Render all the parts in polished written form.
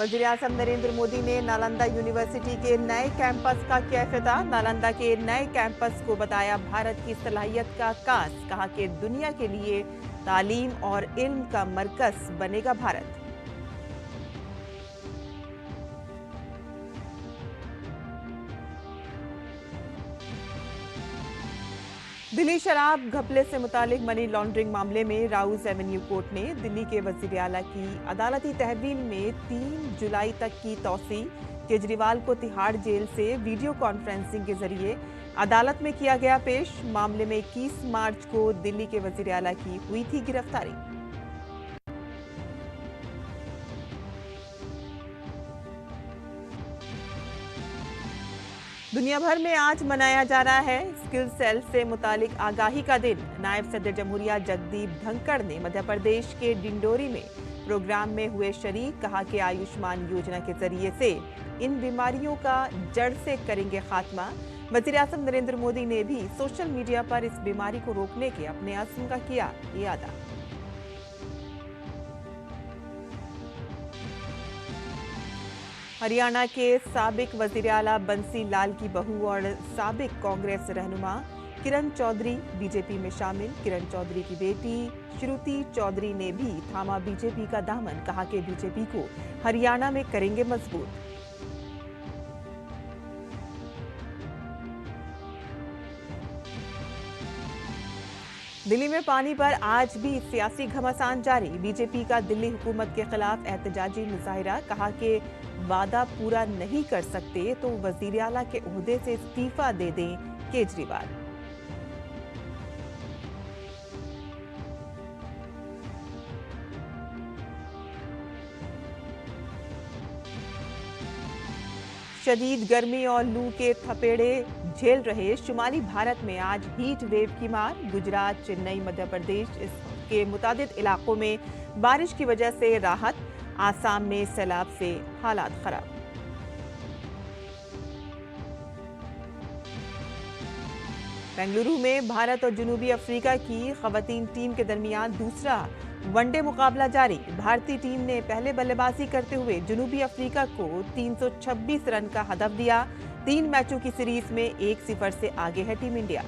वज़ीर-ए-आज़म नरेंद्र मोदी ने नालंदा यूनिवर्सिटी के नए कैंपस का किया इफ्तिताह। नालंदा के नए कैंपस को बताया भारत की सलाहियत का आकाश। कहा कि दुनिया के लिए तालीम और इल्म का मरकज बनेगा भारत। दिल्ली शराब घपले से मुतालिक मनी लॉन्ड्रिंग मामले में राउज एवेन्यू कोर्ट ने दिल्ली के वजीर आला की अदालती तहवील में 3 जुलाई तक की तौसी। केजरीवाल को तिहाड़ जेल से वीडियो कॉन्फ्रेंसिंग के जरिए अदालत में किया गया पेश। मामले में 21 मार्च को दिल्ली के वजीर आला की हुई थी गिरफ्तारी। दुनिया भर में आज मनाया जा रहा है स्किल सेल से मुतालिक आगाही का दिन। नायब सदर जमहूरिया जगदीप धनखड़ ने मध्य प्रदेश के डिंडोरी में प्रोग्राम में हुए शरीक। कहा कि आयुष्मान योजना के जरिए से इन बीमारियों का जड़ से करेंगे खात्मा। वज़ीर-ए-आज़म नरेंद्र मोदी ने भी सोशल मीडिया पर इस बीमारी को रोकने के अपने अज़्म का किया इयादा। हरियाणा के साबिक वजीर आला बंसी लाल की बहू और साबिक कांग्रेस रहनुमा किरण चौधरी बीजेपी में शामिल। किरण चौधरी की बेटी श्रुति चौधरी ने भी थामा बीजेपी का दामन। कहा कि बीजेपी को हरियाणा में करेंगे मजबूत। दिल्ली में पानी पर आज भी सियासी घमासान जारी। बीजेपी का दिल्ली हुकूमत के खिलाफ एहतजाजी मुजाहिरा। कहा कि वादा पूरा नहीं कर सकते तो वजीर आला के ओहदे से इस्तीफा दे दें केजरीवाल। शदीद गर्मी और लू के थपेड़े झेल रहे शुमाली भारत में आज हीट वेव की मार। गुजरात, चेन्नई, मध्य प्रदेश के मुतादिद इलाकों में बारिश की वजह से राहत। आसाम में सैलाब से हालात खराब। बेंगलुरु में भारत और जनूबी अफ्रीका की खवातीन टीम के दरमियान दूसरा वनडे मुकाबला जारी। भारतीय टीम ने पहले बल्लेबाजी करते हुए जनूबी अफ्रीका को 326 रन का हदफ दिया। 3 मैचों की सीरीज में 1-0 से आगे है टीम इंडिया।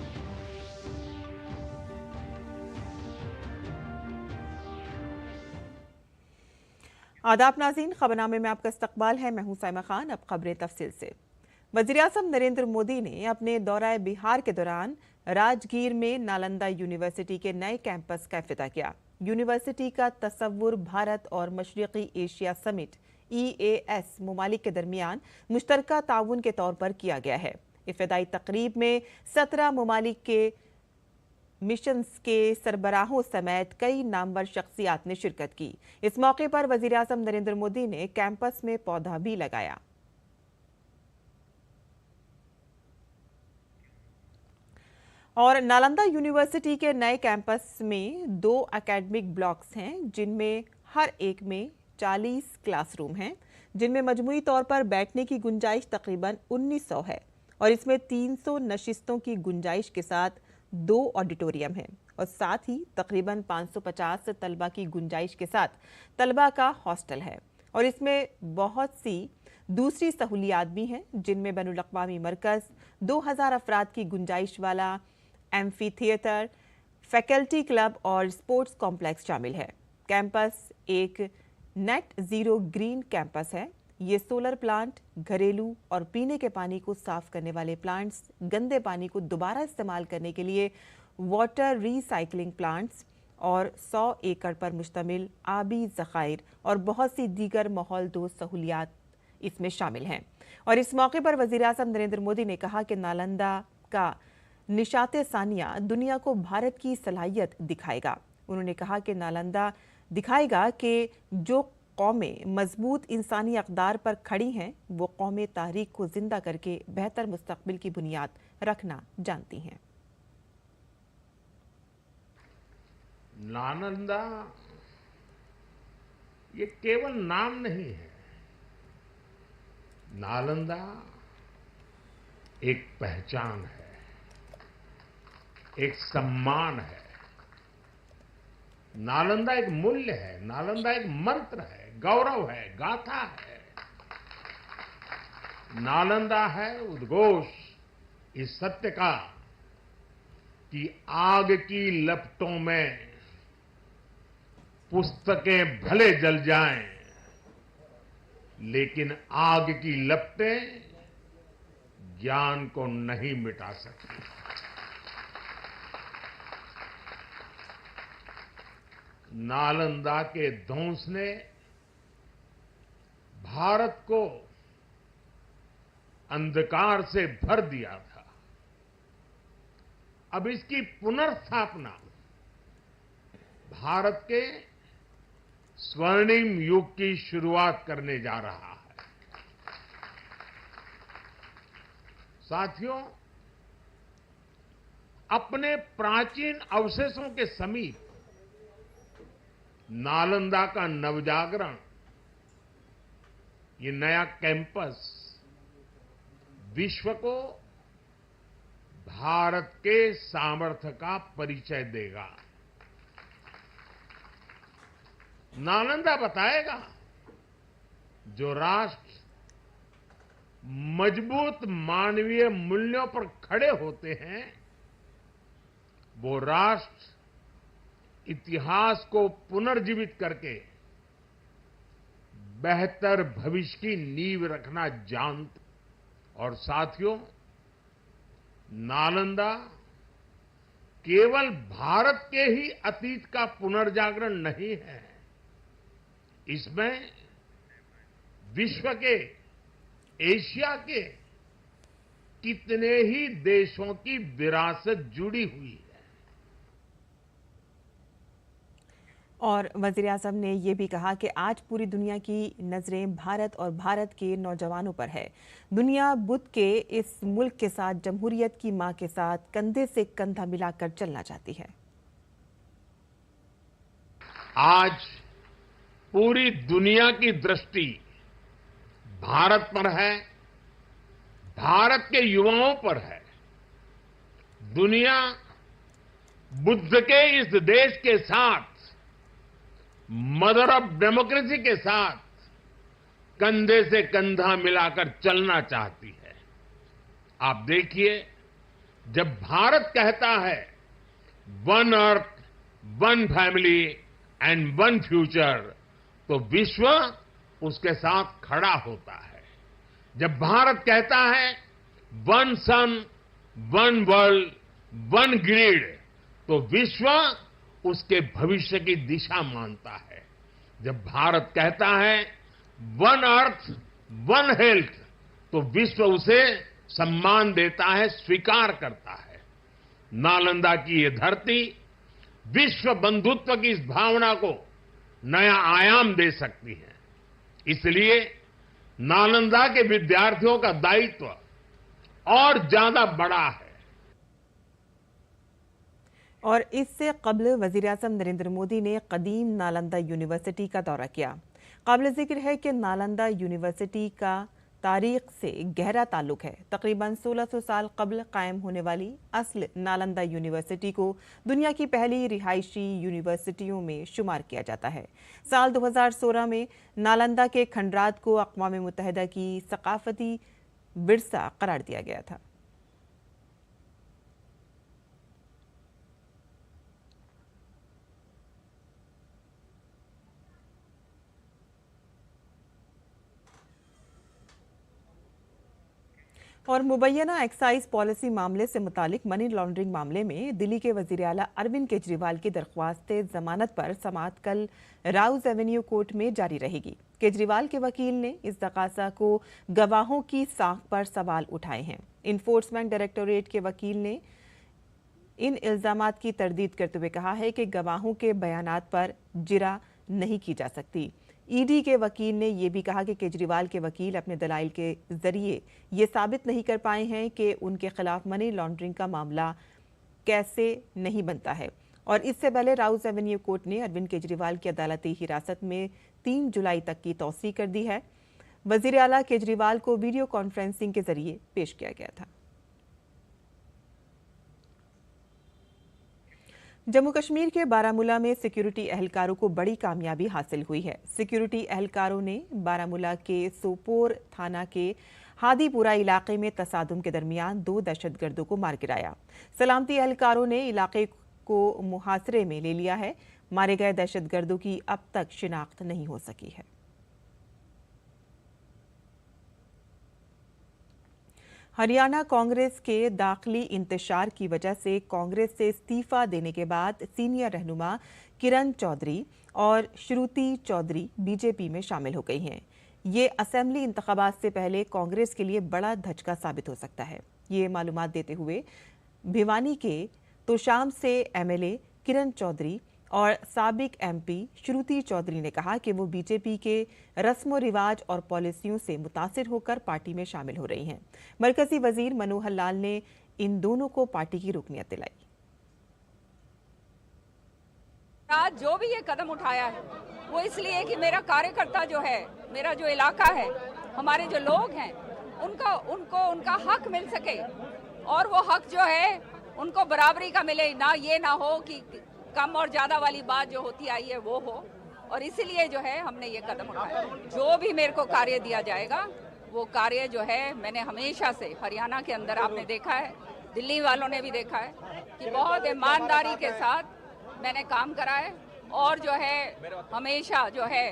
आदाब नाज़रीन, खबरनामे में आपका इस्तकबाल है। मैं हूं साइमा खान। अब खबरें तफसील से। वज़ीर-ए-आज़म नरेंद्र मोदी ने अपने दौरा बिहार के दौरान राजगीर में नालंदा यूनिवर्सिटी के नए कैंपस का इफ्तिताह किया। यूनिवर्सिटी का तसव्वुर भारत और मशरिकी एशिया समिट EAS ममालिक के दरमियान मुश्तरका ताउन के तौर पर किया गया है। इफ्तिताई तकरीब में 17 ममालिक के मिशंस के सरबराहों समेत कई नामवर शख्सियात ने शिरकत की। इस मौके पर वज़ीर-ए-आज़म नरेंद्र मोदी ने कैंपस में पौधा भी लगाया। और नालंदा यूनिवर्सिटी के नए कैंपस में 2 एकेडमिक ब्लॉक्स हैं, जिनमें हर एक में 40 क्लासरूम हैं, जिनमें मजमूई तौर पर बैठने की गुंजाइश तकरीबन 1900 है और इसमें 300 नशिस्तों की गुंजाइश के साथ 2 ऑडिटोरियम हैं और साथ ही तकरीबन 550 तलबा की गुंजाइश के साथ तलबा का हॉस्टल है और इसमें बहुत सी दूसरी सहूलियात भी हैं, जिनमें बैनुल अक़वामी मरकज़, 2000 अफराद की गुंजाइश वाला एम्फी थिएटर, फैकल्टी क्लब और स्पोर्ट्स कॉम्प्लेक्स शामिल है। कैंपस एक नेट ज़ीरो ग्रीन कैंपस है। ये सोलर प्लांट, घरेलू और पीने के पानी को साफ करने वाले प्लांट्स, गंदे पानी को दोबारा इस्तेमाल करने के लिए वाटर रिसाइकलिंग प्लांट्स और 100 एकड़ पर मुश्तमिल आबी ज़खायर और बहुत सी दीगर माहौल दोस्त सहूलियात इसमें शामिल हैं। और इस मौके पर वज़ीर-ए-आज़म नरेंद्र मोदी ने कहा कि नालंदा का निशाते सानिया दुनिया को भारत की सलाहियत दिखाएगा। उन्होंने कहा कि नालंदा दिखाएगा कि जो कौमें मजबूत इंसानी अक़दार पर खड़ी हैं, वो कौमें तारीख को जिंदा करके बेहतर मुस्तक़बिल की बुनियाद रखना जानती हैं। नालंदा ये केवल नाम नहीं है। नालंदा एक पहचान है, एक सम्मान है। नालंदा एक मूल्य है, नालंदा एक मंत्र है, गौरव है, गाथा है। नालंदा है उद्घोष इस सत्य का कि आग की लपटों में पुस्तकें भले जल जाएं, लेकिन आग की लपटें ज्ञान को नहीं मिटा सकती। नालंदा के ध्वंस ने भारत को अंधकार से भर दिया था। अब इसकी पुनर्स्थापना भारत के स्वर्णिम युग की शुरुआत करने जा रहा है। साथियों, अपने प्राचीन अवशेषों के समीप नालंदा का नवजागरण, ये नया कैंपस विश्व को भारत के सामर्थ्य का परिचय देगा। नालंदा बताएगा जो राष्ट्र मजबूत मानवीय मूल्यों पर खड़े होते हैं, वो राष्ट्र इतिहास को पुनर्जीवित करके बेहतर भविष्य की नींव रखना जानते। और साथियों, नालंदा केवल भारत के ही अतीत का पुनर्जागरण नहीं है, इसमें विश्व के, एशिया के कितने ही देशों की विरासत जुड़ी हुई है। और वज़ीर-ए-आज़म ने ये भी कहा कि आज पूरी दुनिया की नज़रें भारत और भारत के नौजवानों पर है। दुनिया बुद्ध के इस मुल्क के साथ, जमहूरियत की मां के साथ कंधे से कंधा मिलाकर चलना चाहती है। आज पूरी दुनिया की दृष्टि भारत पर है, भारत के युवाओं पर है। दुनिया बुद्ध के इस देश के साथ, मदर ऑफ डेमोक्रेसी के साथ कंधे से कंधा मिलाकर चलना चाहती है। आप देखिए, जब भारत कहता है one earth, one family and one future, तो विश्व उसके साथ खड़ा होता है। जब भारत कहता है वन सन, वन वर्ल्ड, वन ग्रिड, तो विश्व उसके भविष्य की दिशा मानता है। जब भारत कहता है वन अर्थ, वन हेल्थ, तो विश्व उसे सम्मान देता है, स्वीकार करता है। नालंदा की ये धरती विश्व बंधुत्व की इस भावना को नया आयाम दे सकती है। इसलिए नालंदा के विद्यार्थियों का दायित्व और ज्यादा बड़ा है। और इससे कबल वज़ीर-ए-आज़म नरेंद्र मोदी ने कदीम नालंदा यूनिवर्सिटी का दौरा किया। काबिल जिक्र है कि नालंदा यूनिवर्सिटी का तारीख से गहरा ताल्लुक है। तकरीबन 1600 साल कबल कायम होने वाली असल नालंदा यूनिवर्सिटी को दुनिया की पहली रिहायशी यूनिवर्सिटियों में शुमार किया जाता है। साल 2016 में नालंदा के खंडरात को अक़वाम मुत्तहिदा की सकाफती विरसा करार दिया गया था। और मुबैना एक्साइज पॉलिसी मामले से मुतालिक मनी लॉन्ड्रिंग मामले में दिल्ली के वज़ीर आला अरविंद केजरीवाल की दरख्वास्त जमानत पर समाअत कल राउज एवेन्यू कोर्ट में जारी रहेगी। केजरीवाल के वकील ने इस तकाजा को गवाहों की साख पर सवाल उठाए हैं। इन्फोर्समेंट डायरेक्टोरेट के वकील ने इन इल्जामात की तरदीद करते हुए कहा है कि गवाहों के बयानात पर जिरा नहीं की जा सकती। ईडी के वकील ने यह भी कहा कि केजरीवाल के वकील अपने दलाइल के जरिए ये साबित नहीं कर पाए हैं कि उनके खिलाफ मनी लॉन्ड्रिंग का मामला कैसे नहीं बनता है। और इससे पहले राउज एवेन्यू कोर्ट ने अरविंद केजरीवाल की अदालती हिरासत में 3 जुलाई तक की तौसीह कर दी है। वजीर आला केजरीवाल को वीडियो कॉन्फ्रेंसिंग के जरिए पेश किया गया था। जम्मू कश्मीर के बारामूला में सिक्योरिटी एहलकारों को बड़ी कामयाबी हासिल हुई है। सिक्योरिटी एहलकारों ने बारामूला के सोपोर थाना के हादीपुरा इलाके में तसादुम के दरमियान 2 दहशतगर्दों को मार गिराया। सलामती एहलकारों ने इलाके को मुहासरे में ले लिया है। मारे गए दहशतगर्दों की अब तक शिनाख्त नहीं हो सकी है। हरियाणा कांग्रेस के दाखिली इंतशार की वजह से कांग्रेस से इस्तीफा देने के बाद सीनियर रहनुमा किरण चौधरी और श्रुति चौधरी बीजेपी में शामिल हो गई हैं। ये असेंबली इंतखाबात से पहले कांग्रेस के लिए बड़ा धचका साबित हो सकता है। ये मालूमात देते हुए भिवानी के तोशाम से एमएलए किरण चौधरी और साबिक एमपी श्रुति चौधरी ने कहा कि वो बीजेपी के रस्म रिवाज और पॉलिसियों से मुतासिर होकर पार्टी में शामिल हो रही हैं। मरकजी वजीर मनोहर लाल ने इन दोनों को पार्टी की रुकनियत दिलाई। आज जो भी ये कदम उठाया है वो इसलिए कि मेरा कार्यकर्ता जो है, मेरा जो इलाका है, हमारे जो लोग हैं, उनको उनका हक मिल सके और वो हक जो है उनको बराबरी का मिले। ना ये ना हो कि कम और ज्यादा वाली बात जो होती आई है वो हो, और इसीलिए जो है हमने ये कदम उठाया। जो भी मेरे को कार्य दिया जाएगा वो कार्य जो है मैंने हमेशा से हरियाणा के अंदर आपने देखा है, दिल्ली वालों ने भी देखा है कि बहुत ईमानदारी के साथ मैंने काम करा है और जो है हमेशा जो है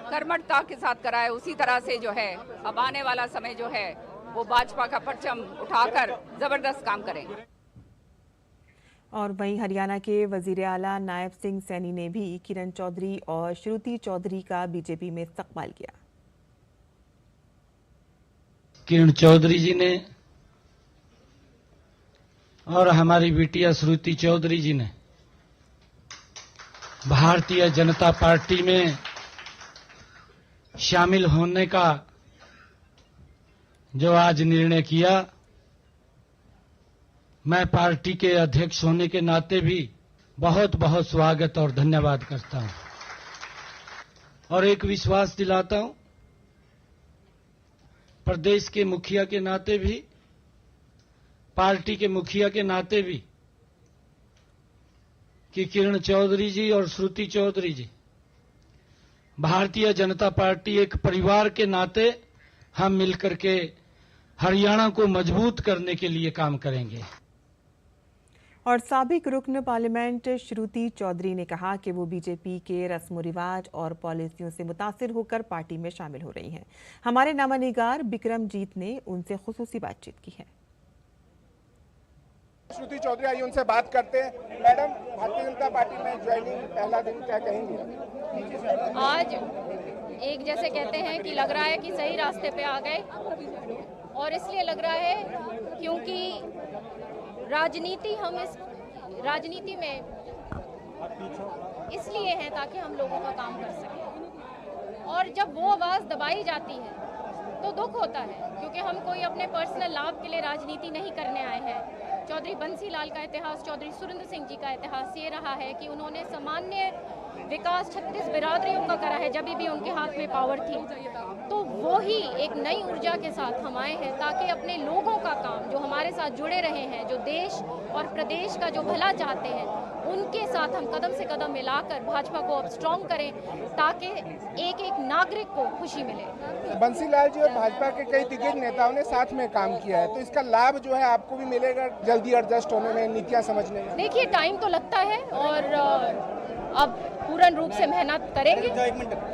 कर्मठता के साथ करा है। उसी तरह से जो है अब आने वाला समय जो है वो भाजपा का परचम उठाकर जबरदस्त काम करेंगे। और वहीं हरियाणा के वजीर आला नायब सिंह सैनी ने भी किरण चौधरी और श्रुति चौधरी का बीजेपी में इस्तकबाल किया। किरण चौधरी जी ने और हमारी बिटिया श्रुति चौधरी जी ने भारतीय जनता पार्टी में शामिल होने का जो आज निर्णय किया, मैं पार्टी के अध्यक्ष होने के नाते भी बहुत बहुत स्वागत और धन्यवाद करता हूं और एक विश्वास दिलाता हूं प्रदेश के मुखिया के नाते भी, पार्टी के मुखिया के नाते भी, कि किरण चौधरी जी और श्रुति चौधरी जी भारतीय जनता पार्टी एक परिवार के नाते हम मिलकर के हरियाणा को मजबूत करने के लिए काम करेंगे। और साबिक रुकन पार्लियामेंट श्रुति चौधरी ने कहा कि वो बीजेपी के रस्म रिवाज और पॉलिसियों से मुतासिर होकर पार्टी में शामिल हो रही हैं। हमारे नामानिगार बिक्रमजीत ने उनसे खुसूसी बातचीत की है। श्रुति चौधरी आइए उनसे बात करते हैं। मैडम, भारतीय जनता पार्टी में ज्वाइनिंग पहला दिन, क्या कहेंगे? आज एक जैसे कहते हैं कि लग रहा है कि सही रास्ते पे आ गए, और इसलिए लग रहा है क्योंकि राजनीति, हम इस राजनीति में इसलिए हैं ताकि हम लोगों का काम कर सकें, और जब वो आवाज़ दबाई जाती है तो दुख होता है, क्योंकि हम कोई अपने पर्सनल लाभ के लिए राजनीति नहीं करने आए हैं। चौधरी बंसी लाल का इतिहास, चौधरी सुरेंद्र सिंह जी का इतिहास ये रहा है कि उन्होंने सामान्य विकास 36 बिरादरियों का करा है जब भी उनके हाथ में पावर थी। तो वो ही एक नई ऊर्जा के साथ हम आए हैं ताकि अपने लोगों का काम, जो हमारे साथ जुड़े रहे हैं, जो देश और प्रदेश का जो भला चाहते हैं, उनके साथ हम कदम से कदम मिलाकर भाजपा को अब स्ट्रॉन्ग करें ताकि एक एक नागरिक को खुशी मिले। बंसीलाल जी और भाजपा के कई दिग्गज नेताओं ने साथ में काम किया है, तो इसका लाभ जो है आपको भी मिलेगा जल्दी एडजस्ट होने में, नीतियां समझने में? देखिए, टाइम तो लगता है और अब पूर्ण रूप से मेहनत करेंगे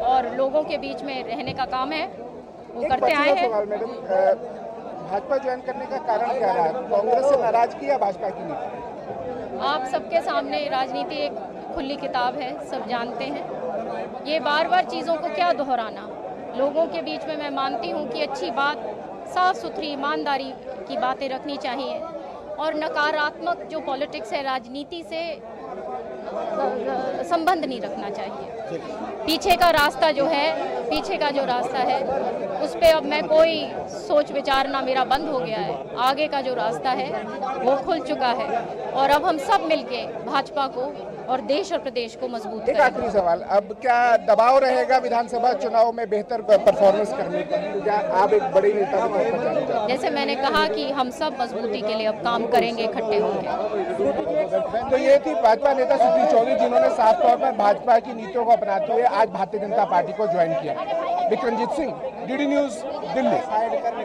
और लोगों के बीच में रहने का काम है, वो करते आए हैं। सवाल मैडम, भाजपा ज्वाइन करने का कारण क्या रहा? कांग्रेस से नाराजगी या भाजपा की नीति? आप सबके सामने राजनीति एक खुली किताब है, सब जानते हैं। ये बार बार चीज़ों को क्या दोहराना। लोगों के बीच में मैं मानती हूँ कि अच्छी बात, साफ सुथरी ईमानदारी की बातें रखनी चाहिए और नकारात्मक जो पॉलिटिक्स है, राजनीति से संबंध नहीं रखना चाहिए। पीछे का रास्ता जो है उस पे अब मैं कोई सोच विचारना मेरा बंद हो गया है। आगे का जो रास्ता है वो खुल चुका है और अब हम सब मिलके भाजपा को और देश और प्रदेश को मजबूत करेंगे। एक आखिरी सवाल, अब क्या दबाव रहेगा विधानसभा चुनाव में बेहतर परफॉर्मेंस करने का? क्या आप एक बड़े नेता के तौर पर? जैसे मैंने कहा कि हम सब मजबूती के लिए अब काम करेंगे इकट्ठे होकर। तो ये थी भाजपा नेता श्रुति चौधरी, जिन्होंने साफ तौर पर भाजपा की नीतियों को अपनाते हुए आज भारतीय जनता पार्टी को ज्वाइन किया। Bikramjit Singh, DD news, Delhi.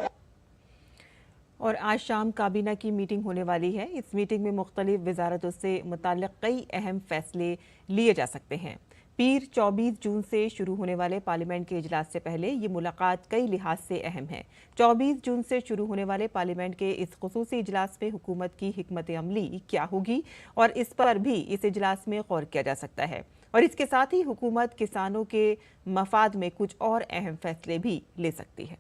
और आज शाम काबीना की मीटिंग होने वाली है। इस मीटिंग में मुख्तलिफ वजारतों से मुताल्लिक़ कई अहम फैसले लिए जा सकते हैं। पीर 24 जून से शुरू होने वाले पार्लियामेंट के इजलास से पहले ये मुलाकात कई लिहाज से अहम है। 24 जून से शुरू होने वाले पार्लियामेंट के इस खुसूसी इजलास में हुकूमत की हिकमत अमली क्या होगी और इस पर भी इस इजलास में गौर किया जा सकता है। और इसके साथ ही हुकूमत किसानों के मफाद में कुछ और अहम फैसले भी ले सकती है।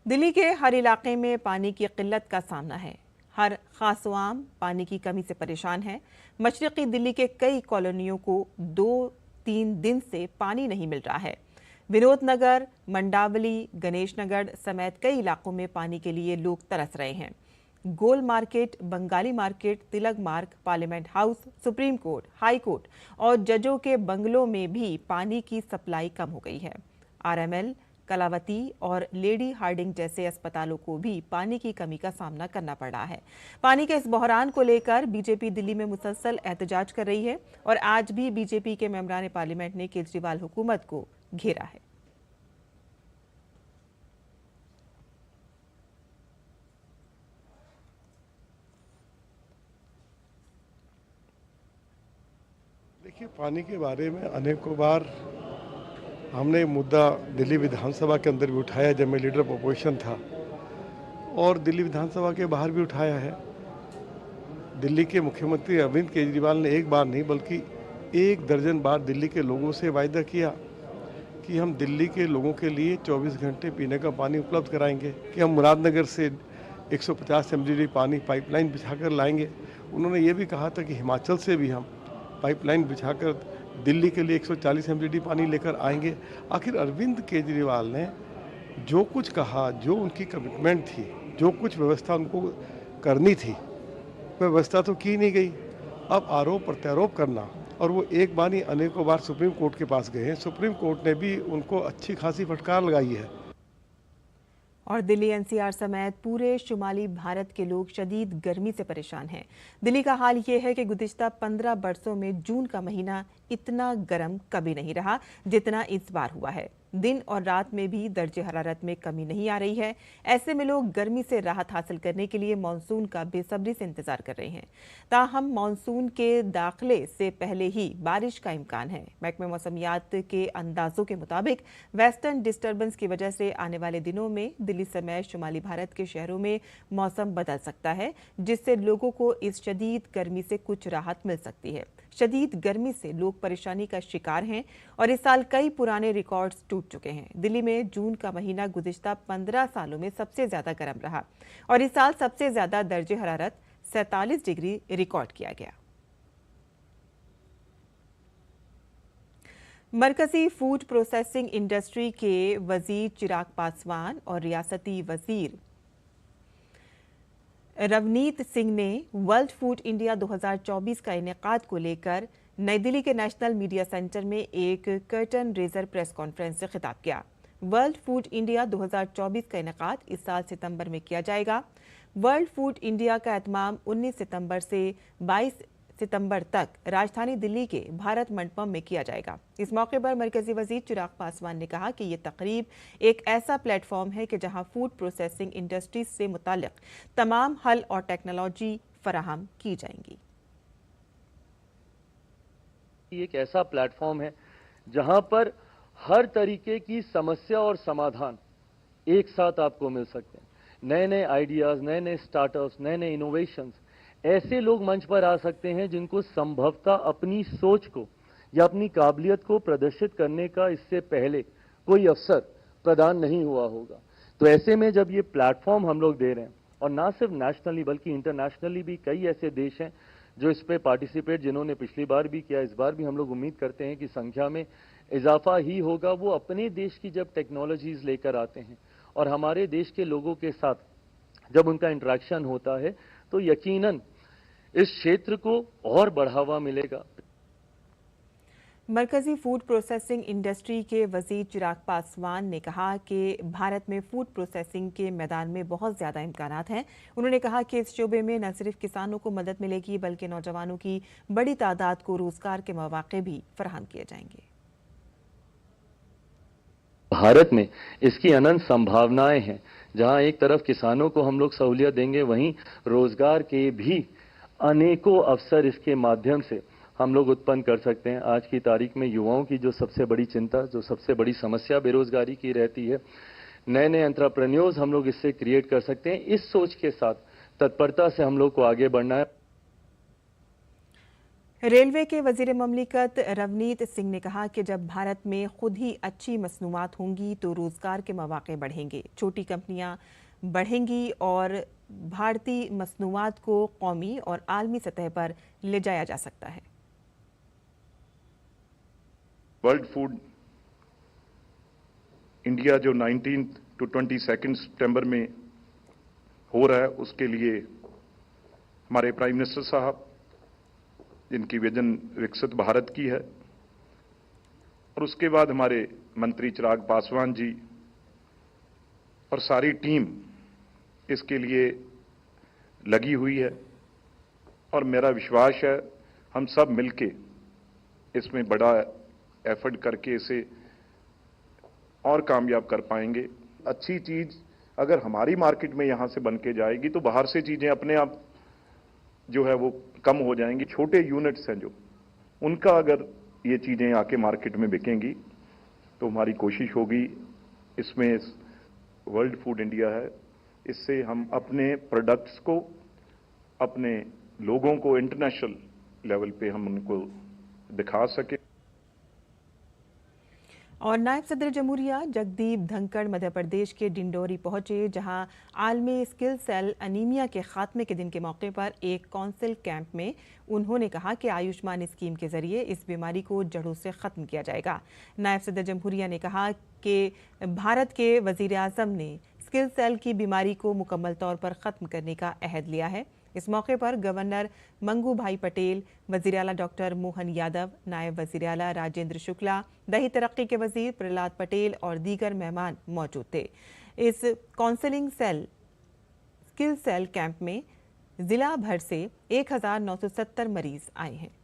दिल्ली के हर इलाके में पानी की किल्लत का सामना है। हर खासवाम पानी की कमी से परेशान है। मशरक़ी दिल्ली के कई कॉलोनियों को 2-3 दिन से पानी नहीं मिल रहा है। विनोद नगर, मंडावली, गणेश नगर समेत कई इलाकों में पानी के लिए लोग तरस रहे हैं। गोल मार्केट, बंगाली मार्केट, तिलक मार्ग, parliament house, supreme court, high court और जजों के बंगलों में भी पानी की सप्लाई कम हो गई है। RML, कलावती और लेडी हार्डिंग जैसे अस्पतालों को भी पानी की कमी का सामना करना पड़ रहा है। पानी के इस बहरान को लेकर बीजेपी दिल्ली में मुसलसल एहतजाज कर रही है और आज भी बीजेपी के मेंबरान पार्लियामेंट ने केजरीवाल हुकूमत को घेरा है। देखिए, पानी के बारे में अनेकों बार हमने मुद्दा दिल्ली विधानसभा के अंदर भी उठाया जब मैं लीडर ऑफ अपोजिशन था, और दिल्ली विधानसभा के बाहर भी उठाया है। दिल्ली के मुख्यमंत्री अरविंद केजरीवाल ने एक बार नहीं बल्कि 1 दर्जन बार दिल्ली के लोगों से वायदा किया कि हम दिल्ली के लोगों के लिए 24 घंटे पीने का पानी उपलब्ध कराएंगे, कि हम मुरादनगर से 150 MGD पानी पाइपलाइन बिछाकर लाएंगे। उन्होंने ये भी कहा था कि हिमाचल से भी हम पाइपलाइन बिछाकर दिल्ली के लिए 140 MGD पानी लेकर आएंगे। आखिर अरविंद केजरीवाल ने जो कुछ कहा, जो उनकी कमिटमेंट थी, जो कुछ व्यवस्था उनको करनी थी, व्यवस्था तो की नहीं गई। अब आरोप प्रत्यारोप करना, और वो एक बार नहीं अनेकों बार सुप्रीम कोर्ट के पास गए हैं। सुप्रीम कोर्ट ने भी उनको अच्छी खासी फटकार लगाई है। और दिल्ली NCR समेत पूरे शुमाली भारत के लोग शदीद गर्मी से परेशान हैं। दिल्ली का हाल ये है कि गुज़िश्ता 15 बरसों में जून का महीना इतना गर्म कभी नहीं रहा जितना इस बार हुआ है। दिन और रात में भी दर्जे हरारत में कमी नहीं आ रही है। ऐसे में लोग गर्मी से राहत हासिल करने के लिए मानसून का बेसब्री से इंतजार कर रहे हैं। ताहम मानसून के दाखिले से पहले ही बारिश का इम्कान है। महकमे मौसमियात के अंदाजों के मुताबिक वेस्टर्न डिस्टर्बेंस की वजह से आने वाले दिनों में दिल्ली समेत शुमाली भारत के शहरों में मौसम बदल सकता है, जिससे लोगों को इस शदीद गर्मी से कुछ राहत मिल सकती है। शदीद गर्मी से लोग परेशानी का शिकार हैं और इस साल कई पुराने रिकॉर्ड्स टूट चुके हैं। दिल्ली में जून का महीना गुज़िश्ता 15 सालों में सबसे ज्यादा गर्म रहा और इस साल सबसे ज्यादा दर्जे हरारत 47 डिग्री रिकॉर्ड किया गया। मरकजी फूड प्रोसेसिंग इंडस्ट्री के वजीर चिराग पासवान और रियासती वजीर रवनीत सिंह ने वर्ल्ड फूड इंडिया 2024 का इनेकाद को लेकर नई दिल्ली के नेशनल मीडिया सेंटर में एक कर्टन रेजर प्रेस कॉन्फ्रेंस से खिताब किया। वर्ल्ड फूड इंडिया 2024 का इनेकाद इस साल सितंबर में किया जाएगा। वर्ल्ड फूड इंडिया का एहतमाम 19 सितंबर से 22 सितंबर तक राजधानी दिल्ली के भारत मंडपम में किया जाएगा। इस मौके पर मरकजी वजीर चिराग पासवान ने कहा कि ये तकरीब एक ऐसा प्लेटफॉर्म है कि जहां फूड प्रोसेसिंग इंडस्ट्री से मुताल्लिक तमाम हल और टेक्नोलॉजी फराहम की जाएंगी। एक ऐसा प्लेटफॉर्म है जहां पर हर तरीके की समस्या और समाधान एक साथ आपको मिल सकते हैं। नए नए आइडियाज, नए नए स्टार्टअप्स, नए नए इनोवेशंस, ऐसे लोग मंच पर आ सकते हैं जिनको संभवतः अपनी सोच को या अपनी काबिलियत को प्रदर्शित करने का इससे पहले कोई अवसर प्रदान नहीं हुआ होगा। तो ऐसे में जब ये प्लेटफॉर्म हम लोग दे रहे हैं, और ना सिर्फ नेशनली बल्कि इंटरनेशनली भी कई ऐसे देश हैं जो इस पे पार्टिसिपेट, जिन्होंने पिछली बार भी किया, इस बार भी हम लोग उम्मीद करते हैं कि संख्या में इजाफा ही होगा। वो अपने देश की जब टेक्नोलॉजीज लेकर आते हैं और हमारे देश के लोगों के साथ जब उनका इंटरेक्शन होता है तो यकीनन इस क्षेत्र को और बढ़ावा मिलेगा। मरकजी फूड प्रोसेसिंग इंडस्ट्री के वजीर चिराग पासवान ने कहा कि भारत में फूड प्रोसेसिंग के मैदान में बहुत ज़्यादा इम्कानात हैं। उन्होंने कहा कि इस शोबे में न सिर्फ किसानों को मदद मिलेगी बल्कि नौजवानों की बड़ी तादाद को रोजगार के मौके भी फराहम किए जाएंगे। भारत में इसकी अनंत संभावनाएं हैं। जहां एक तरफ किसानों को हम लोग सहूलियत देंगे, वहीं रोजगार के भी अनेकों अवसर इसके माध्यम से हम लोग उत्पन्न कर सकते हैं। आज की तारीख में युवाओं की जो सबसे बड़ी चिंता, जो सबसे बड़ी समस्या बेरोजगारी की रहती है, नए नए एंटरप्रेन्योर्स हम लोग इससे क्रिएट कर सकते हैं। इस सोच के साथ तत्परता से हम लोग को आगे बढ़ना है। रेलवे के वजीर ममलिकत रवनीत सिंह ने कहा कि जब भारत में खुद ही अच्छी मसनूआत होंगी तो रोजगार के मौके बढ़ेंगे, छोटी कंपनियां बढ़ेंगी और भारतीय मसनूआत को कौमी और आलमी सतह पर ले जाया जा सकता है। वर्ल्ड फूड इंडिया जो 19 to 22 सितंबर में हो रहा है, उसके लिए हमारे प्राइम मिनिस्टर साहब, जिनकी विजन विकसित भारत की है, और उसके बाद हमारे मंत्री चिराग पासवान जी और सारी टीम इसके लिए लगी हुई है। और मेरा विश्वास है हम सब मिलके इसमें बड़ा एफर्ट करके इसे और कामयाब कर पाएंगे। अच्छी चीज अगर हमारी मार्केट में यहां से बन के जाएगी तो बाहर से चीजें अपने आप जो है वो कम हो जाएंगी। छोटे यूनिट्स हैं जो, उनका अगर ये चीजें आके मार्केट में बिकेंगी तो हमारी कोशिश होगी इसमें वर्ल्ड फूड इंडिया है, इससे हम अपने प्रोडक्ट्स को, अपने लोगों को इंटरनेशनल लेवल पे हम उनको दिखा सके। और नायब सदर जमहूरिया जगदीप धनखड़ मध्य प्रदेश के डिंडोरी पहुंचे, जहां आलमी स्किल सेल अनीमिया के खात्मे के दिन के मौके पर एक काउंसिल कैंप में उन्होंने कहा कि आयुष्मान स्कीम के जरिए इस बीमारी को जड़ों से ख़त्म किया जाएगा। नायब सदर जमहूरिया ने कहा कि भारत के वज़ीर आज़म ने स्किल सेल की बीमारी को मुकम्मल तौर पर ख़त्म करने का अहद लिया है। इस मौके पर गवर्नर मंगू भाई पटेल, वज़ीर आला डॉक्टर मोहन यादव, नायब वज़ीर आला राजेंद्र शुक्ला, दही तरक्की के वज़ीर प्रहलाद पटेल और दीगर मेहमान मौजूद थे। इस counselling cell skill cell camp में जिला भर से 1970 मरीज आए हैं।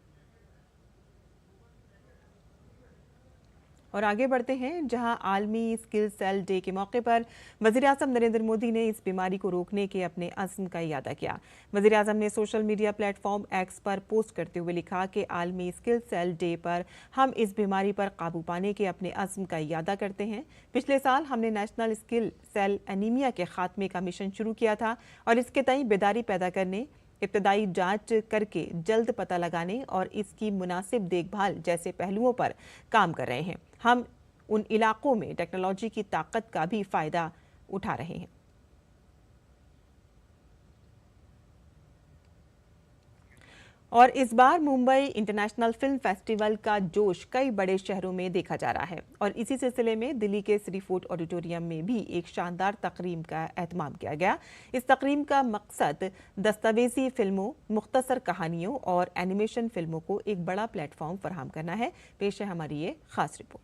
और आगे बढ़ते हैं, जहां आलमी स्किल सेल डे के मौके पर वज़ीर आज़म नरेंद्र मोदी ने इस बीमारी को रोकने के अपने अज़्म का इयादा किया। वज़ीर आज़म ने सोशल मीडिया प्लेटफॉर्म एक्स पर पोस्ट करते हुए लिखा कि आलमी स्किल सेल डे पर हम इस बीमारी पर काबू पाने के अपने अज़्म का इयादा करते हैं। पिछले साल हमने नेशनल स्किल सेल एनीमिया के खात्मे का मिशन शुरू किया था और इसके तई बेदारी पैदा करने, इब्तदाई जांच करके जल्द पता लगाने और इसकी मुनासिब देखभाल जैसे पहलुओं पर काम कर रहे हैं। हम उन इलाकों में टेक्नोलॉजी की ताकत का भी फायदा उठा रहे हैं। और इस बार मुंबई इंटरनेशनल फिल्म फेस्टिवल का जोश कई बड़े शहरों में देखा जा रहा है और इसी सिलसिले में दिल्ली के श्री फूड ऑडिटोरियम में भी एक शानदार तकरीम का एहतमाम किया गया। इस तकरीम का मकसद दस्तावेजी फिल्मों, मुख्तसर कहानियों और एनिमेशन फिल्मों को एक बड़ा प्लेटफॉर्म फराहम करना है। पेश है हमारी ये खास रिपोर्ट।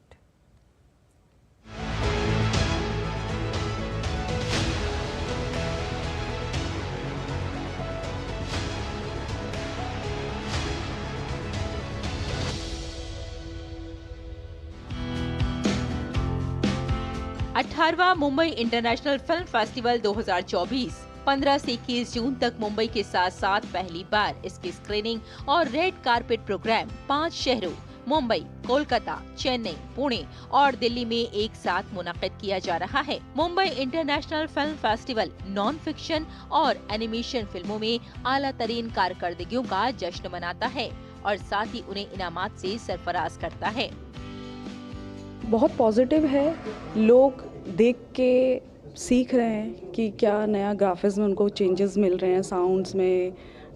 अठारहवां मुंबई इंटरनेशनल फिल्म फेस्टिवल 2024 15 से 21 जून तक मुंबई के साथ साथ पहली बार इसकी स्क्रीनिंग और रेड कारपेट प्रोग्राम 5 शहरों मुंबई, कोलकाता, चेन्नई, पुणे और दिल्ली में एक साथ मुनक्किद किया जा रहा है। Mumbai international film festival non fiction और एनिमेशन फिल्मों में आला तरीन कारकर्दगियों का जश्न मनाता है और साथ ही उन्हें इनामात से सरफराज करता है। बहुत पॉजिटिव है, लोग देख के सीख रहे हैं कि क्या नया ग्राफिक्स में उनको चेंजेस मिल रहे हैं, साउंड्स में,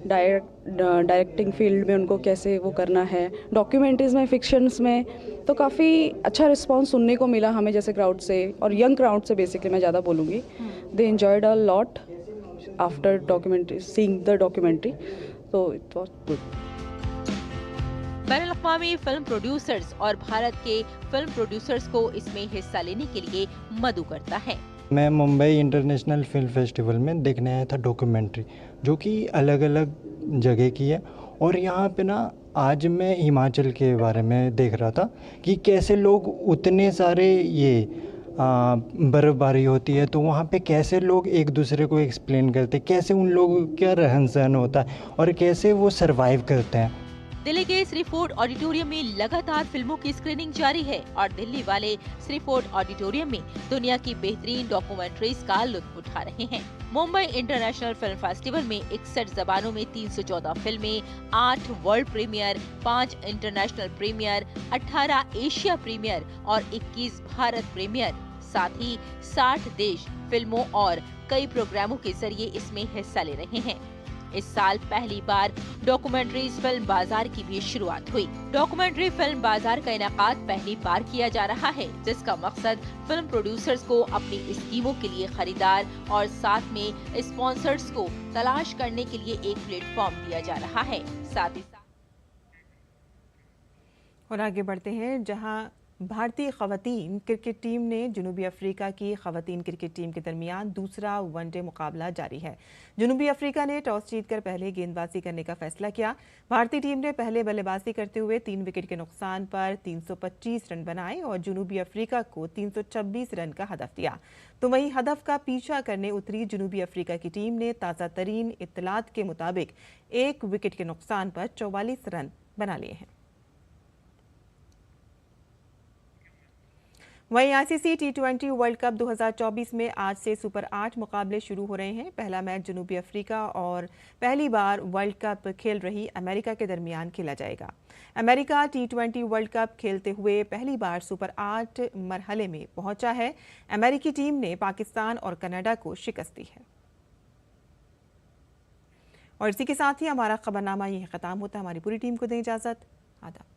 डायरेक्टिंग फील्ड में उनको कैसे वो करना है, डॉक्यूमेंट्रीज में, फिक्शंस में, तो काफ़ी अच्छा रिस्पांस सुनने को मिला हमें जैसे क्राउड से और यंग क्राउड से बेसिकली मैं ज़्यादा बोलूँगी। They enjoyed a lot after documentary, seeing the documentary, तो इट वाज गुड। बैनुल-अक़वामी फिल्म प्रोड्यूसर्स और भारत के फिल्म प्रोड्यूसर्स को इसमें हिस्सा लेने के लिए मदऊ करता है। मैं मुंबई इंटरनेशनल फिल्म फेस्टिवल में देखने आया था डॉक्यूमेंट्री, जो कि अलग अलग जगह की है। और यहाँ पे ना आज मैं हिमाचल के बारे में देख रहा था कि कैसे लोग उतने सारे ये बर्फ़बारी होती है तो वहाँ पे कैसे लोग एक दूसरे को एक्सप्लेन करते, कैसे उन लोगों का रहन सहन होता है और कैसे वो सरवाइव करते हैं। दिल्ली के श्री फोर्ड ऑडिटोरियम में लगातार फिल्मों की स्क्रीनिंग जारी है और दिल्ली वाले श्री फोर्ड ऑडिटोरियम में दुनिया की बेहतरीन डॉक्यूमेंट्रीज का लुत्फ उठा रहे हैं। मुंबई इंटरनेशनल फिल्म फेस्टिवल में 61 जबानों में 314 फिल्में, 8 world premiere, 5 international premiere, 18 Asia premiere और 21 भारत प्रीमियर, साथ ही 60 देश फिल्मों और कई प्रोग्रामों के जरिए इसमें हिस्सा ले रहे हैं। इस साल पहली बार डॉक्यूमेंट्री फिल्म बाजार की भी शुरुआत हुई। डॉक्यूमेंट्री फिल्म बाजार का इनेकाद पहली बार किया जा रहा है, जिसका मकसद फिल्म प्रोड्यूसर्स को अपनी स्कीमों के लिए खरीदार और साथ में स्पॉन्सर्स को तलाश करने के लिए एक प्लेटफॉर्म दिया जा रहा है। साथ ही और आगे बढ़ते हैं, जहां भारतीय खवातीन क्रिकेट टीम ने जनूबी अफ्रीका की खवातीन क्रिकेट टीम के दरमियान दूसरा वनडे मुकाबला जारी है। जनूबी अफ्रीका ने टॉस जीतकर पहले गेंदबाजी करने का फैसला किया। भारतीय टीम ने पहले बल्लेबाजी करते हुए 3 विकेट के नुकसान पर 325 रन बनाए और जनूबी अफ्रीका को 326 रन का हदफ दिया। तो वहीं हदफ का पीछा करने उतरी जनूबी अफ्रीका की टीम ने ताज़ा तरीन इत्तलात के मुताबिक 1 विकेट के नुकसान पर 44 रन बना लिए हैं। वहीं आईसीसी T20 वर्ल्ड कप 2024 में आज से सुपर 8 मुकाबले शुरू हो रहे हैं। पहला मैच जनूबी अफ्रीका और पहली बार वर्ल्ड कप खेल रही अमेरिका के दरमियान खेला जाएगा। अमेरिका T20 वर्ल्ड कप खेलते हुए पहली बार सुपर 8 मरहले में पहुंचा है। अमेरिकी टीम ने पाकिस्तान और कनाडा को शिकस्त दी है। और इसी के साथ ही हमारा खबरनामा यही खत्म होता है। हमारी पूरी टीम को दें इजाज़त। आदाब।